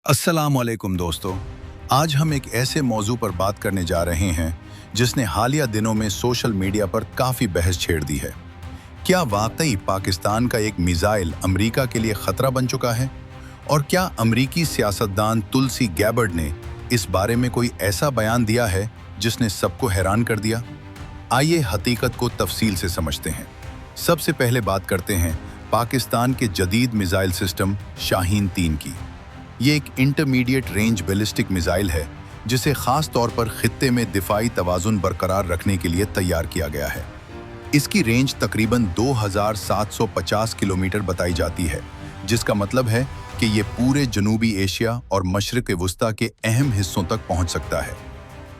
अस्सलाम वालेकुम दोस्तों। आज हम एक ऐसे मौजू पर बात करने जा रहे हैं जिसने हालिया दिनों में सोशल मीडिया पर काफ़ी बहस छेड़ दी है। क्या वाकई पाकिस्तान का एक मिसाइल अमेरिका के लिए खतरा बन चुका है? और क्या अमेरिकी सियासतदान तुलसी गैबर्ड ने इस बारे में कोई ऐसा बयान दिया है जिसने सबको हैरान कर दिया? आइए हकीकत को तफसील से समझते हैं। सबसे पहले बात करते हैं पाकिस्तान के जदीद मिसाइल सिस्टम शाहीन-3 की। ये एक इंटरमीडिएट रेंज बैलिस्टिक मिसाइल है जिसे खास तौर पर खित्ते में दिफाई तवाजुन बरकरार रखने के लिए तैयार किया गया है। इसकी रेंज तकरीबन 2750 किलोमीटर बताई जाती है, जिसका मतलब है कि ये पूरे जनूबी एशिया और मशरिक वुस्ता के अहम हिस्सों तक पहुंच सकता है।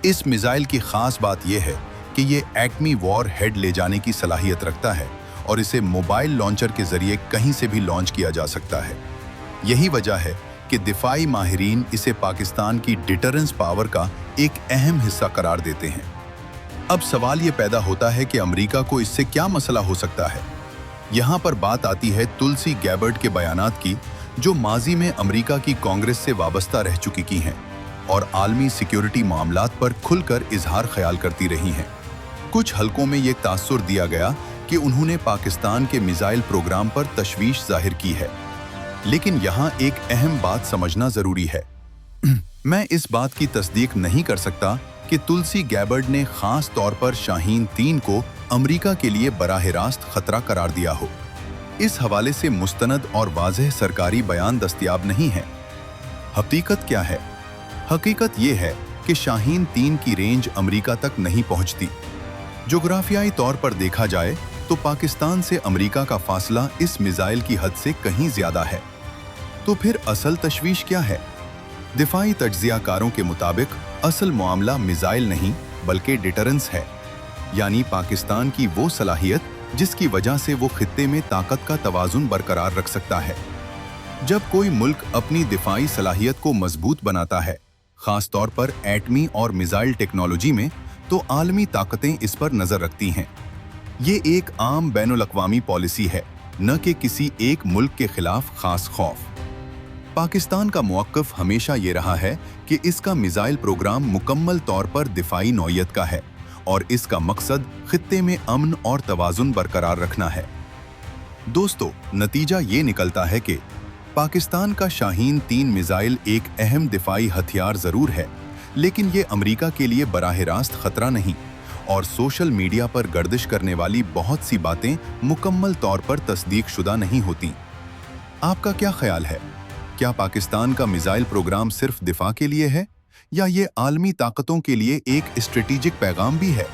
इस मिसाइल की खास बात यह है कि ये एटमी वॉर हेड ले जाने की सलाहियत रखता है और इसे मोबाइल लॉन्चर के जरिए कहीं से भी लॉन्च किया जा सकता है। यही वजह है कि दिफाई माहिरीन इसे पाकिस्तान की डिटरेंस पावर का एक अहम हिस्सा करार देते हैं। अब सवाल ये पैदा होता है कि अमेरिका को इससे क्या मसला हो सकता है। यहाँ पर बात आती है तुलसी गैबर्ड के बयानात की, जो माजी में अमेरिका की कांग्रेस से वाबस्ता रह चुकी की हैं और आलमी सिक्योरिटी मामलात पर खुलकर इजहार ख्याल करती रही हैं। कुछ हलकों में ये तासुर दिया गया कि उन्होंने पाकिस्तान के मिसाइल प्रोग्राम पर तशवीश जाहिर की है, लेकिन यहाँ एक अहम बात समझना जरूरी है। मैं इस बात की तस्दीक नहीं कर सकता कि तुलसी गैबर्ड ने खास तौर पर शाहीन-3 को अमेरिका के लिए बराह रास्त खतरा करार दिया हो। इस हवाले से मुस्तनद और वाज़ेह सरकारी बयान दस्तयाब नहीं है। हकीकत क्या है? हकीकत ये है कि शाहीन-3 की रेंज अमेरिका तक नहीं पहुंचती। जोग्राफियाई तौर पर देखा जाए तो पाकिस्तान से अमेरिका का फासला इस मिसाइल की हद से कहीं ज्यादा है। तो फिर असल तशवीश क्या है? दिफाई तज्जियाकारों के मुताबिक असल मामला मिसाइल नहीं बल्कि डिटरेंस है, यानी पाकिस्तान की वो सलाहियत जिसकी वजह से वो खित्ते में ताकत का तवाजुन बरकरार रख सकता है। जब कोई मुल्क अपनी दिफाई सलाहियत को मजबूत बनाता है, खास तौर पर एटमी और मिसाइल टेक्नोलॉजी में, तो आलमी ताकतें इस पर नजर रखती हैं। ये एक आम बैनुल-अक़वामी पॉलिसी है, न कि किसी एक मुल्क के खिलाफ खास खौफ। पाकिस्तान का मौक़िफ़ हमेशा ये रहा है कि इसका मिसाइल प्रोग्राम मुकम्मल तौर पर दिफाई नौइयत का है और इसका मकसद खित्ते में अमन और तवाज़ुन बरकरार रखना है। दोस्तों, नतीजा ये निकलता है कि पाकिस्तान का शाहीन-3 मिसाइल एक अहम दिफाई हथियार ज़रूर है, लेकिन ये अमेरिका के लिए बराह रास्त खतरा नहीं, और सोशल मीडिया पर गर्दिश करने वाली बहुत सी बातें मुकम्मल तौर पर तस्दीक शुदा नहीं होती। आपका क्या ख्याल है? क्या पाकिस्तान का मिसाइल प्रोग्राम सिर्फ दिफा के लिए है या ये आलमी ताकतों के लिए एक स्ट्रेटेजिक पैगाम भी है?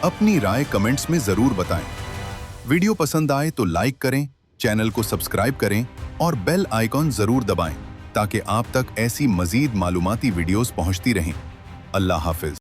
अपनी राय कमेंट्स में ज़रूर बताएं। वीडियो पसंद आए तो लाइक करें, चैनल को सब्सक्राइब करें और बेल आइकॉन ज़रूर दबाएं ताकि आप तक ऐसी मज़ीद मालूमाती वीडियोस पहुंचती रहें। अल्लाह हाफिज।